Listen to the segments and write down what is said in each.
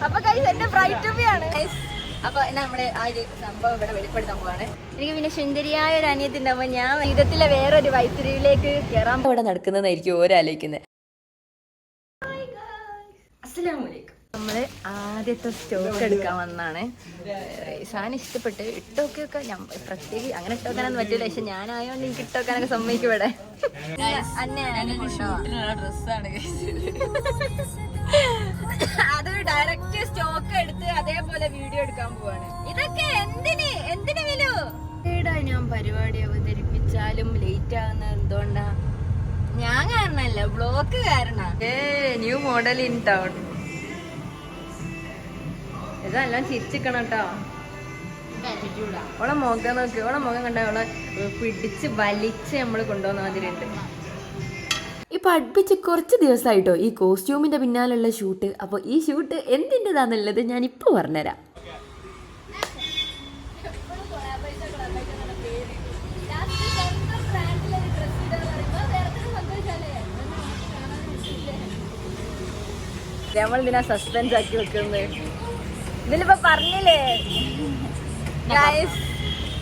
അപ്പൊ guys എന്റെ bright to B ആണ്. അപ്പൊ നമ്മള് ആ ഒരു സംഭവം ഇവിടെ വെളിപ്പെടുത്താൻ പോവാണ്. എനിക്ക് പിന്നെ സുന്ദരിയായ ഒരു അനിയത്തിണ്ടാവുമ്പോ ഞാൻ ജീവിതത്തിലെ വേറൊരു വൈത്തിരിയിലേക്ക് കയറാൻ ഇവിടെ നടക്കുന്നതായിരിക്കും ഓരോലോചിക്കുന്നത്. അസ്സലാമലൈക്കും. നമ്മള് ആദ്യത്തെ സ്റ്റോക്ക് എടുക്കാൻ വന്നാണ്. സാധനം ഇഷ്ടപ്പെട്ട് ഇട്ടോക്കൊക്കെ പ്രത്യേകിച്ച് അങ്ങനെ ഇട്ടോക്കാനൊന്നും പറ്റില്ല. പക്ഷെ ഞാനായോണ്ട് എനിക്ക് ഇട്ടോക്കാനൊക്കെ സമ്മതിക്കും ഇവിടെ. ഡ്രസ്സാണ് അത് ഡയറക്റ്റ് സ്റ്റോക്ക് എടുത്ത് അതേപോലെ വീഡിയോ എടുക്കാൻ പോവാണ്. ഇതൊക്കെ എന്തിന് വിലോ ഞാൻ പരിപാടി അവതരിപ്പിച്ചാലും ലേറ്റ് ആകുന്ന എന്തുകൊണ്ടാ? ഞാൻ കാരണല്ല, ബ്ലോക്ക് കാരണ. New model in town. ഇതെല്ലാം ചിരിച്ചിക്കണം കേട്ടോ. ഓളെ മുഖം നോക്കി, ഓളെ മുഖം കണ്ട ഓളെ പിടിച്ച് വലിച്ച് നമ്മള് കൊണ്ടുപോകുന്ന മാതിരിയുണ്ട്. ഇപ്പൊ അടുപ്പിച്ച് കുറച്ച് ദിവസമായിട്ടോ ഈ കോസ്റ്റ്യൂമിന്റെ പിന്നാലുള്ള ഷൂട്ട്. അപ്പോൾ ഈ ഷൂട്ട് എന്തിൻ്റെതാന്നുള്ളത് ഞാനിപ്പോ പറഞ്ഞുതരാം. നമ്മളിതിനാ സസ്പെൻസ് ആക്കി വെക്കുന്നത്. ഇതിലിപ്പോ പറഞ്ഞില്ലേ ഗൈസ്.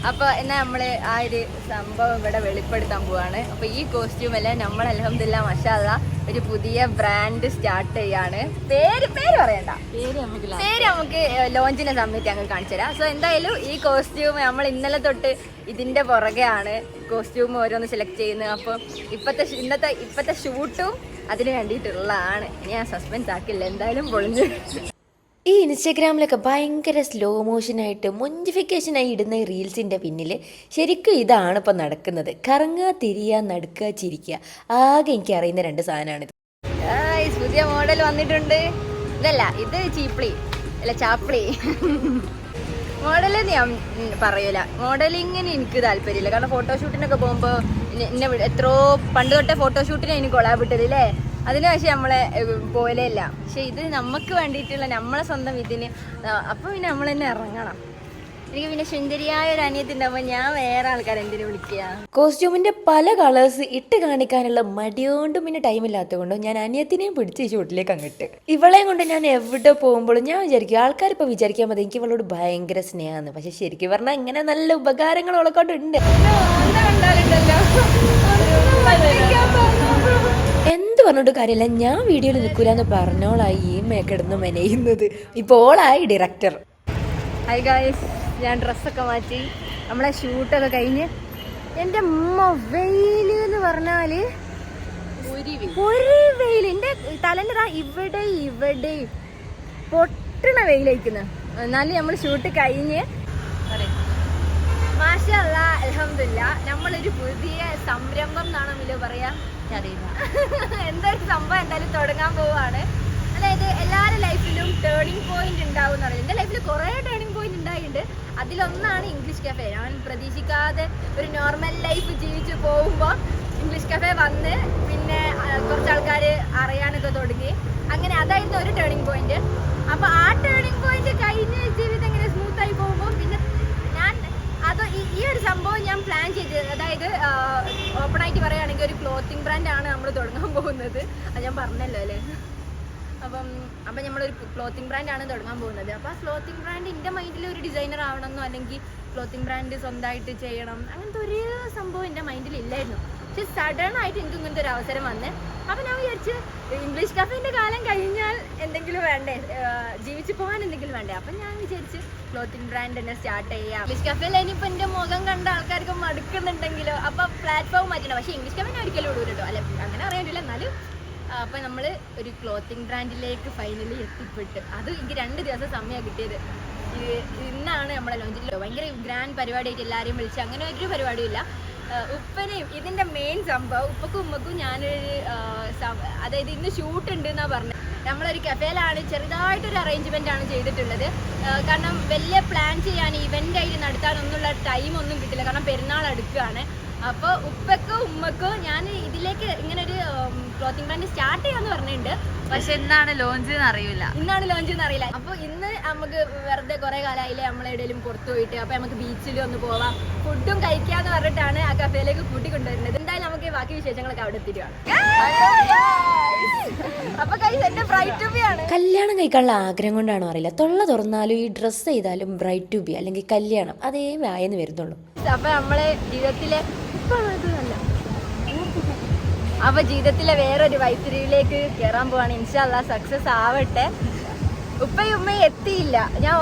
അപ്പൊ എന്നാ നമ്മള് ആ ഒരു സംഭവം ഇവിടെ വെളിപ്പെടുത്താൻ പോവാണ്. അപ്പൊ ഈ കോസ്റ്റ്യൂം എല്ലാം നമ്മൾ അൽഹംദുലില്ലാ മാഷാ അല്ലാഹ് ഒരു പുതിയ ബ്രാൻഡ് സ്റ്റാർട്ട് ചെയ്യാണ്. പേര് പറയണ്ട, പേര് നമുക്ക് ലോഞ്ചിനെ സമയത്ത് ഞങ്ങൾ കാണിച്ചു തരാം. സോ എന്തായാലും ഈ കോസ്റ്റ്യൂം നമ്മൾ ഇന്നലെ തൊട്ട് ഇതിന്റെ പുറകെയാണ് കോസ്റ്റ്യൂം ഓരോന്ന് സെലക്ട് ചെയ്യുന്നത്. അപ്പൊ ഇപ്പത്തെ ഷൂട്ടും അതിന് വേണ്ടിയിട്ടുള്ളതാണ്. ഇനി ഞാൻ സസ്പെൻസ് ആക്കില്ല, എന്തായാലും പൊളിഞ്ഞു. ഈ ഇൻസ്റ്റഗ്രാമിലൊക്കെ ഭയങ്കര സ്ലോ മോഷനായിട്ട് മൊഞ്ചിഫിക്കേഷനായി ഇടുന്ന ഈ റീൽസിൻ്റെ പിന്നിൽ ശരിക്കും ഇതാണ് ഇപ്പോൾ നടക്കുന്നത്. കറങ്ങുക, തിരിയുക, നടക്കുക, ചിരിക്കുക. ആകെ എനിക്ക് അറിയുന്ന രണ്ട് സാധനമാണിത്. പുതിയ മോഡൽ വന്നിട്ടുണ്ട്. ഇതല്ല, ഇത് ചീപ്ലി അല്ല ചാപ്ലി മോഡല് ഞാൻ പറയൂല. മോഡലിങ്ങിന് എനിക്ക് താല്പര്യമില്ല. കാരണം ഫോട്ടോഷൂട്ടിനൊക്കെ പോകുമ്പോൾ എന്നെ എത്രയോ പണ്ട് തൊട്ടേ ഫോട്ടോഷൂട്ടിന് എനിക്ക് കൊളാബിട്ടത് അല്ലേ, അതിന് പക്ഷെ നമ്മളെ പോലെയല്ല. പക്ഷെ ഇത് നമുക്ക് വേണ്ടിയിട്ടുള്ള നമ്മളെ സ്വന്തം ഇതിന്. അപ്പം പിന്നെ നമ്മൾ തന്നെ ഇറങ്ങണം. എനിക്ക് പിന്നെ സുന്ദരിയായ ഒരു അനിയത്തിണ്ടാവുമ്പോൾ ഞാൻ വേറെ ആൾക്കാരെ എന്തിനു വിളിക്കുക. കോസ്റ്റ്യൂമിൻ്റെ പല കളേഴ്സ് ഇട്ട് കാണിക്കാനുള്ള മടിയോണ്ടും പിന്നെ ടൈമില്ലാത്തത് കൊണ്ടും ഞാൻ അനിയത്തിനെയും പിടിച്ച് ഈ ഷൂട്ടിലേക്ക് അങ്ങിട്ട്. ഇവളെയും കൊണ്ട് ഞാൻ എവിടെ പോകുമ്പോഴും ഞാൻ വിചാരിക്കും, ആൾക്കാരിപ്പോൾ വിചാരിക്കാൻ മതി എനിക്ക് ഇവളോട് ഭയങ്കര സ്നേഹമാണ്. പക്ഷെ ശരിക്കും പറഞ്ഞാൽ ഇങ്ങനെ നല്ല ഉപകാരങ്ങൾ അവളെ കൊണ്ടുണ്ട്. എന്ത് പറഞ്ഞിട്ട് കാര്യമില്ല, ഞാൻ വീഡിയോയിൽ നിൽക്കൂലെന്ന് പറഞ്ഞോളായി ഈ മേക്കിടുന്ന് മെനയുന്നത്. ഇപ്പോൾ ഓളായി ഡയറക്ടർ. ഹായ് ഗായ്സ്, ഞാൻ ഡ്രസ്സൊക്കെ മാറ്റി നമ്മളെ ഷൂട്ടൊക്കെ കഴിഞ്ഞ്. എൻ്റെ ഉമ്മ വെയിൽ എന്ന് പറഞ്ഞാല് ഒരു വെയിൽ. എൻ്റെ തലേൻ്റെ ഇവിടെ പൊട്ടണ വെയിലയക്കുന്നത്. എന്നാലും നമ്മൾ ഷൂട്ട് കഴിഞ്ഞ് മാഷാ അല്ലാഹ് അൽഹംദുലില്ലാ നമ്മളൊരു പുതിയ സംരംഭം എന്നാണോ മിലോ പറയാ, അറിയില്ല എന്തൊരു സംഭവം എന്തായാലും തുടങ്ങാൻ പോവാണ്. അതായത് എല്ലാവരുടെ ലൈഫിലും ടേണിംഗ് പോയിന്റ് ഉണ്ടാവും എന്ന് പറയുന്നത്. എൻ്റെ ലൈഫിൽ കുറേ ടേണിംഗ് പോയിന്റ് ഉണ്ടായിട്ടുണ്ട്. അതിലൊന്നാണ് ഇംഗ്ലീഷ് കഫേ. ഞാൻ പ്രതീക്ഷിക്കാതെ ഒരു നോർമൽ ലൈഫ് ജീവിച്ച് പോകുമ്പോൾ ഇംഗ്ലീഷ് കഫേ വന്ന് പിന്നെ കുറച്ച് ആൾക്കാർ അറിയാനൊക്കെ തുടങ്ങി. അങ്ങനെ അതായിരുന്നു ഒരു ടേണിംഗ് പോയിന്റ്. അപ്പോൾ ആ ടേണിംഗ് പോയിന്റ് കഴിഞ്ഞ് ജീവിതം ഇങ്ങനെ സ്മൂത്തായി പോകുമ്പോൾ പിന്നെ ഞാൻ ഈ ഒരു സംഭവം ഞാൻ പ്ലാൻ ചെയ്തത്. അതായത് ഓപ്പണായിട്ട് പറയുകയാണെങ്കിൽ ഒരു ക്ലോത്തിങ് ബ്രാൻഡാണ് നമ്മൾ തുടങ്ങാൻ പോകുന്നത്. അത് ഞാൻ പറഞ്ഞല്ലോ അല്ലേ. അപ്പം നമ്മളൊരു ക്ലോത്തിങ് ബ്രാൻഡാണ് തുടങ്ങാൻ പോകുന്നത്. അപ്പോൾ ആ ക്ലോത്തിങ് ബ്രാൻഡ് എൻ്റെ മൈൻഡിൽ ഒരു ഡിസൈനർ ആവണമെന്നോ അല്ലെങ്കിൽ ക്ലോത്തിങ് ബ്രാൻഡ് സ്വന്തമായിട്ട് ചെയ്യണം അങ്ങനത്തെ ഒരു സംഭവം എൻ്റെ മൈൻഡിൽ ഇല്ലായിരുന്നു. പക്ഷെ സഡൻ ആയിട്ട് എനിക്ക് ഇങ്ങനത്തെ ഒരു അവസരം വന്ന്. അപ്പം ഞാൻ വിചാരിച്ച് ഇംഗ്ലീഷ് കഫേൻ്റെ കാലം കഴിഞ്ഞാൽ എന്തെങ്കിലും വേണ്ടേ, ജീവിച്ചു പോകാൻ എന്തെങ്കിലും വേണ്ടേ. അപ്പം ഞാൻ വിചാരിച്ച് ക്ലോത്തിങ് ബ്രാൻഡ് തന്നെ സ്റ്റാർട്ട് ചെയ്യാം. ഇംഗ്ലീഷ് കഫേയിൽ ഇനിയിപ്പോൾ എൻ്റെ മുഖം കണ്ട ആൾക്കാർക്ക് മടുക്കുന്നുണ്ടെങ്കിലോ അപ്പോൾ പ്ലാറ്റ്ഫോം മാറ്റണം. പക്ഷേ ഇംഗ്ലീഷ് കഫേനെ ഒരിക്കലും ഇടൂല കേട്ടോ, അല്ല അങ്ങനെ അറിയാനില്ല. എന്നാലും അപ്പം നമ്മൾ ഒരു ക്ലോത്തിങ് ബ്രാൻഡിലേക്ക് ഫൈനലി എത്തിപ്പെട്ട്. അത് എനിക്ക് 2 ദിവസം സമയമാണ് കിട്ടിയത്. ഇന്നാണ് നമ്മളെ ലോഞ്ചിൽ. ഭയങ്കര ഗ്രാൻഡ് പരിപാടിയായിട്ട് എല്ലാവരെയും വിളിച്ച് അങ്ങനെ ഒരു പരിപാടിയില്ല. ഉപ്പനെയും ഇതിൻ്റെ മെയിൻ സംഭവം ഉപ്പക്കും ഉമ്മക്കും ഞാനൊരു അതായത് ഇന്ന് ഷൂട്ട് ഉണ്ട് എന്നാണ് പറഞ്ഞത്. നമ്മളൊരു കഫേയിലാണ് ചെറുതായിട്ടൊരു അറേഞ്ച്മെൻ്റ് ആണ് ചെയ്തിട്ടുള്ളത്. കാരണം വലിയ പ്ലാൻ ചെയ്യാൻ ഇവൻ്റ് ആയിട്ട് നടത്താനൊന്നുള്ള ടൈമൊന്നും കിട്ടില്ല. കാരണം പെരുന്നാൾ അടുക്കുകയാണ്. അപ്പോൾ ഉപ്പക്കും ഉമ്മക്കും ഞാൻ ഇതിലേക്ക് ഇങ്ങനെ ഒരു ക്ലോത്തിങ് ബ്രാൻഡ് സ്റ്റാർട്ട് ചെയ്യാന്ന് പറഞ്ഞിട്ടുണ്ട്. പക്ഷെ ഇന്നാണ് ലോഞ്ച് അറിയില്ല. അപ്പോൾ ഇന്ന് നമുക്ക് വെറുതെ കുറേ കാലമായില്ലേ നമ്മളെവിടെയും പുറത്തു പോയിട്ട്. അപ്പോൾ നമുക്ക് ബീച്ചിൽ ഒന്ന് പോവാം, ഫുഡും കഴിക്കാന്ന് പറഞ്ഞിട്ടാണ് ആ കഫേയിലേക്ക് കൂട്ടിക്കൊണ്ടുവരുന്നത്. എന്തായാലും എന്തായാലും നമുക്ക് ബാക്കി വിശേഷങ്ങളൊക്കെ അവിടെ എത്തിയിട്ടാണ്. അപ്പൊ guys, എന്റെ ബ്രൈറ്റ് ടു ബി ആണ്. കല്യാണം കഴിക്കാനുള്ള ആഗ്രഹം കൊണ്ടാണോ അറിയില്ല, തൊള്ള തുറന്നാലും ഈ ഡ്രസ്സ് ചെയ്താലും ബ്രൈറ്റ് ടു ബി അല്ലെങ്കിൽ കല്യാണം അതേ വായെന്ന് വരുന്നുള്ളൂ. അപ്പൊ നമ്മളെ ജീവിതത്തിലെ വേറൊരു വൈത്തിരിയിലേക്ക് കയറാൻ പോവാണ്. ഇൻഷാ അല്ലാഹ് സക്സസ് ആവട്ടെ. ഉപ്പയും ഉമ്മയും എത്തിയില്ല. ഞാൻ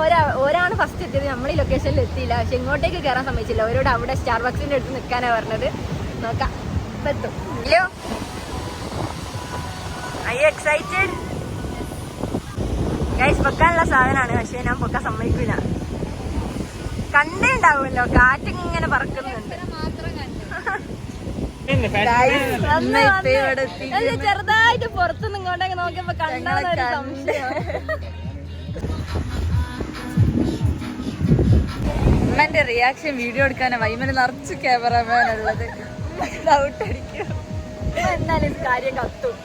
ഒരാണ് ഫസ്റ്റ് എത്തിയത്. നമ്മൾ ഈ ലൊക്കേഷനിൽ എത്തിയില്ല. പക്ഷെ ഇങ്ങോട്ടേക്ക് കയറാൻ സമ്മതിച്ചില്ല. അവരോട് അവിടെ സ്റ്റാർബക്സിന്റെ അടുത്ത് നിൽക്കാനാണ് പറഞ്ഞത്. നോക്കാം ഇപ്പൊ എത്തും. Hello, I excited guys. പൊക്കാനുള്ള സാധനമാണ്, പക്ഷെ ഞാൻ പൊക്കാൻ സമ്മതിക്കില്ല. കണ്ടേ ഉണ്ടാവുമല്ലോ, കാറ്റിങ്ങനെ പറക്കുന്നുണ്ട്. ചെറുതായിട്ട് പുറത്തുനിന്ന് ഇങ്ങോട്ടേക്ക് നോക്കിയപ്പോ കണ്ടാന്നൊരു സംശയം. ഉമ്മന്റെ റിയാക്ഷൻ വീഡിയോ എടുക്കാനാ വൈമന് നിറച്ച് ക്യാമറമാൻ ഉള്ളത്. ഡൗട്ട് അടിക്കും. എന്തായാലും കാര്യം കത്തും.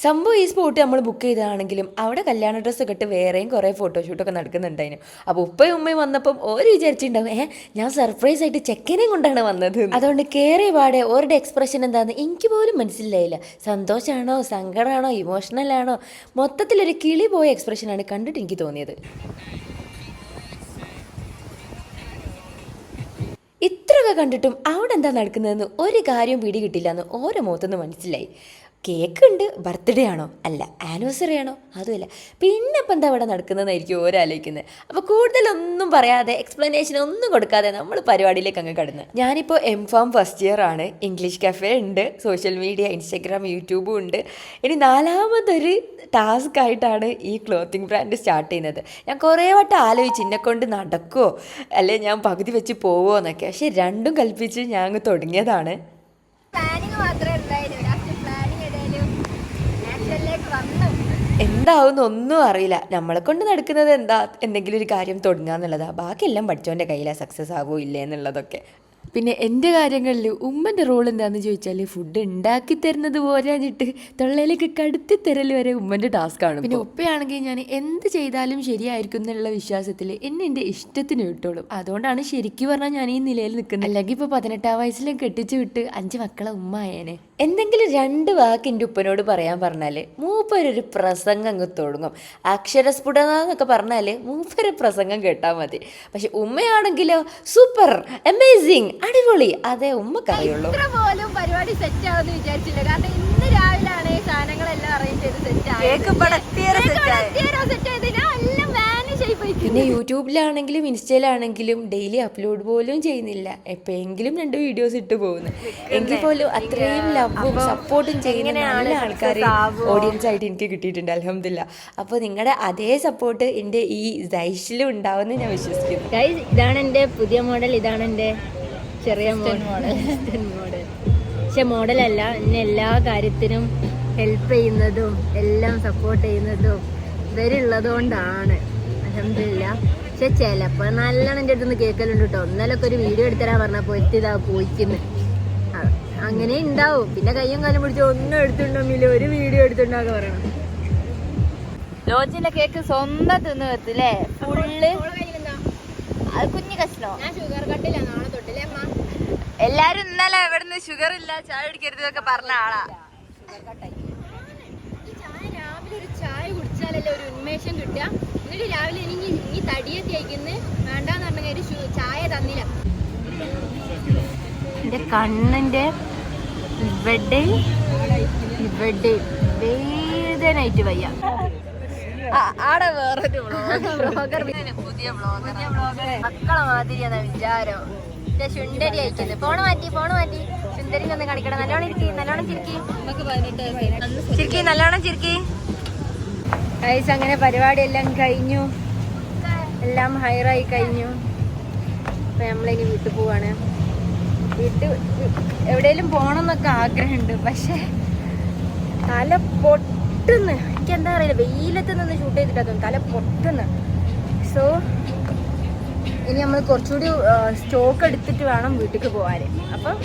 സംഭവം ഈ സ്പോട്ട് നമ്മൾ ബുക്ക് ചെയ്തതാണെങ്കിലും അവിടെ കല്യാണ ഡ്രസ്സൊക്കെ ഇട്ട് വേറെയും കുറേ ഫോട്ടോഷൂട്ടൊക്കെ നടക്കുന്നുണ്ടായിരുന്നു. അപ്പോൾ ഉപ്പയും ഉമ്മയും വന്നപ്പം ഓര് വിചാരിച്ചിട്ടുണ്ടാവും ഞാൻ സർപ്രൈസ് ആയിട്ട് ചെക്കനെയും കൊണ്ടാണ് വന്നത്. അതുകൊണ്ട് കയറിയ പാടെ ഓരുടെ എക്സ്പ്രഷൻ എന്താണെന്ന് എനിക്ക് പോലും മനസ്സിലായില്ല. സന്തോഷമാണോ, സങ്കടമാണോ, ഇമോഷണലാണോ, മൊത്തത്തിലൊരു കിളി പോയ എക്സ്പ്രഷനാണ് കണ്ടിട്ട് എനിക്ക് തോന്നിയത്. ഇത്രയൊക്കെ കണ്ടിട്ടും അവിടെ എന്താ നടക്കുന്നതെന്ന് ഒരു കാര്യവും പിടി കിട്ടില്ല എന്ന് ഓരോ മുഖത്തുനിന്ന് മനസ്സിലായി. കേക്ക് ഉണ്ട്, ബർത്ത്ഡേ ആണോ അല്ല, ആനിവേഴ്സറി ആണോ അതുമല്ല, പിന്നെ ഇപ്പം എന്താ ഇവിടെ നടക്കുന്നതെന്നായിരിക്കും ഓരോ ആലോചിക്കുന്നത്. അപ്പോൾ കൂടുതലൊന്നും പറയാതെ എക്സ്പ്ലനേഷൻ ഒന്നും കൊടുക്കാതെ നമ്മൾ പരിപാടിയിലേക്ക് അങ്ങ് കടന്ന്. ഞാനിപ്പോൾ M.Pharm ഫസ്റ്റ് ഇയർ ആണ്. ഇംഗ്ലീഷ് കഫേ ഉണ്ട്, സോഷ്യൽ മീഡിയ, ഇൻസ്റ്റഗ്രാം, യൂട്യൂബും ഉണ്ട്. ഇനി 4ാമതൊരു ടാസ്ക് ആയിട്ടാണ് ഈ ക്ലോത്തിങ് ബ്രാൻഡ് സ്റ്റാർട്ട് ചെയ്യുന്നത്. ഞാൻ കുറേ വട്ടം ആലോചിച്ച് എന്നെക്കൊണ്ട് നടക്കുമോ അല്ലെ ഞാൻ പകുതി വെച്ച് പോവുമോ എന്നൊക്കെ. പക്ഷെ രണ്ടും കൽപ്പിച്ച് ഞാൻ അങ്ങ് തുടങ്ങിയതാണ്. പ്ലാനിങ് മാത്രമേ ഉണ്ടായിരുന്നു. എന്താവുന്ന ഒന്നും അറിയില്ല. നമ്മളെ കൊണ്ട് നടക്കുന്നത് എന്താ, എന്തെങ്കിലും ഒരു കാര്യം തുടങ്ങുക എന്നുള്ളതാണ്. ബാക്കിയെല്ലാം പഠിച്ചവൻ്റെ കയ്യിലാണ് സക്സസ് ആകുമോ ഇല്ലേ എന്നുള്ളതൊക്കെ. പിന്നെ എൻ്റെ കാര്യങ്ങളിൽ ഉമ്മൻ്റെ റോൾ എന്താണെന്ന് ചോദിച്ചാൽ ഫുഡ് ഉണ്ടാക്കി തരുന്നത് പോരാഞ്ഞിട്ട് തൊള്ളയിലേക്ക് കടുത്തി തരൽ വരെ ഉമ്മൻ്റെ ടാസ്ക്കാണ്. പിന്നെ ഉപ്പയാണെങ്കിൽ ഞാൻ എന്ത് ചെയ്താലും ശരിയായിരിക്കും എന്നുള്ള വിശ്വാസത്തിൽ എന്നെ എൻ്റെ ഇഷ്ടത്തിന് വിട്ടോളും. അതുകൊണ്ടാണ് ശരിക്കും പറഞ്ഞാൽ ഞാൻ ഈ നിലയിൽ നിൽക്കുന്നത്. അല്ലെങ്കിൽ ഇപ്പോൾ 18 വയസ്സിലും കെട്ടിച്ച് വിട്ട് 5 മക്കളെ ഉമ്മ ആയേനെ. എന്തെങ്കിലും 2 വാക്ക് എൻ്റെ ഉപ്പനോട് പറയാൻ പറഞ്ഞാൽ മൂപ്പരൊരു പ്രസംഗം അങ്ങ് തുടങ്ങും. അക്ഷരസ്ഫുടത എന്നൊക്കെ പറഞ്ഞാൽ മൂപ്പര പ്രസംഗം കേട്ടാൽ മതി. പക്ഷെ ഉമ്മയാണെങ്കിലോ സൂപ്പർ, അമേസിങ്, അടിപൊളി, അതേ ഉമ്മക്കറിയുള്ളൂ. ഇത്ര പോലും പരിപാടി സെറ്റ് ആവുമെന്ന് വിചാരിച്ചില്ല. കാരണം ഇന്ന് രാവിലെയാണ് ഈ സാധനങ്ങളെല്ലാം അറേഞ്ച് ചെയ്ത് സെറ്റ് ആയത്. പിന്നെ യൂട്യൂബിലാണെങ്കിലും ഇൻസ്റ്റയിലാണെങ്കിലും ഡെയിലി അപ്ലോഡ് പോലും ചെയ്യുന്നില്ല. എപ്പോഴെങ്കിലും 2 വീഡിയോസ് ഇട്ട് പോകുന്നു. എങ്കിൽ പോലും അത്രയും ലവും സപ്പോർട്ടും ചെയ്യുന്ന നല്ല ആൾക്കാർ ഓഡിയൻസ് ആയിട്ട് എനിക്ക് കിട്ടിയിട്ടുണ്ട്, അൽഹംദുലില്ലാ. അപ്പോൾ നിങ്ങളുടെ അതേ സപ്പോർട്ട് എൻ്റെ ഈ ദൈഷിലും ഉണ്ടാവുമെന്ന് ഞാൻ വിശ്വസിക്കുന്നു. ഇതാണ് എൻ്റെ പുതിയ മോഡൽ, ഇതാണ് എൻ്റെ ചെറിയ മോഡൽ. പക്ഷെ മോഡലല്ല, എന്നെ എല്ലാ കാര്യത്തിനും ഹെൽപ്പ് ചെയ്യുന്നതും എല്ലാം സപ്പോർട്ട് ചെയ്യുന്നതും ഇവരുള്ളത് കൊണ്ടാണ്, അൽഹംദുലില്ലാ. പക്ഷെ ചിലപ്പോൾ നല്ലോണം എൻ്റെ അടുത്ത് നിന്ന് കേൾക്കലുണ്ട് കേട്ടോ. ഇന്നലൊക്കെ ഒരു വീഡിയോ എടുത്തരാൻ പറഞ്ഞപ്പോൾ എത്തിയതാ പോയിക്കുന്നു. അങ്ങനെ ഉണ്ടാവും. പിന്നെ കയ്യും കാലം പിടിച്ച് ഒന്നും എടുത്തിട്ടുണ്ടെങ്കിൽ ഒരു വീഡിയോ എടുത്തിട്ടുണ്ടാകെ പറയണം. ലോജിന്റെ കേക്ക് സ്വന്തം തിന്ന് വെത്തില്ലേ ഫുള്ള്. അത് കുഞ്ഞു കഷ്ണോ. ഞാൻ ഷുഗർ കട്ടില്ല നാളെ തൊട്ടില്ലേ അമ്മ. എല്ലാരും ഇന്നലെ ഇവിടുന്ന് ഷുഗർ ഇല്ല, ചായ കുടിക്കരുത് എന്നൊക്കെ പറഞ്ഞ ആളാ. ഈ ചായ രാവിലെ ഒരു ചായ കുടിച്ചാലല്ലേ ഒരു ഉന്മേഷം കിട്ടുക. എന്നിട്ട് രാവിലെ എനിക്ക് ഈ തടിയെത്തി അയക്കുന്നു വേണ്ടാന്ന് പറഞ്ഞ ഒരു ചായ തന്നില്ല. എൻ്റെ കണ്ണിൻ്റെ ഇവിടെ വേദനായിട്ട് വയ്യ. ആടെ വേറൊരു ബ്ലോഗർ പുതിയ ബ്ലോഗർ മക്കളെ മാതിരിയാ വിചാരം. ചുണ്ടരി അയക്കുന്നത്. ഫോണ് മാറ്റി ചുണ്ടരി ഒന്ന് കാണിക്കണം. നല്ലോണം ചിരിക്കി നല്ലോണം ചിരിക്കി. ഗൈസ്, അങ്ങനെ പരിപാടി എല്ലാം കഴിഞ്ഞു, എല്ലാം ഹൈറായി കഴിഞ്ഞു. അപ്പൊ നമ്മളിനി വീട്ടിൽ പോവാണ്. എവിടെയെങ്കിലും പോകണം എന്നൊക്കെ ആഗ്രഹമുണ്ട്. പക്ഷെ തല പൊട്ടുന്ന്, എനിക്കെന്താ അറിയില്ല, വെയിലത്ത് നിന്ന് ഷൂട്ട് ചെയ്തിട്ടൊന്നും തല പൊട്ടുന്ന്. സോ ഇനി നമ്മൾ കുറച്ചുകൂടി സ്റ്റോക്ക് എടുത്തിട്ട് വേണം വീട്ടിലേക്ക് പോകാൻ. അപ്പം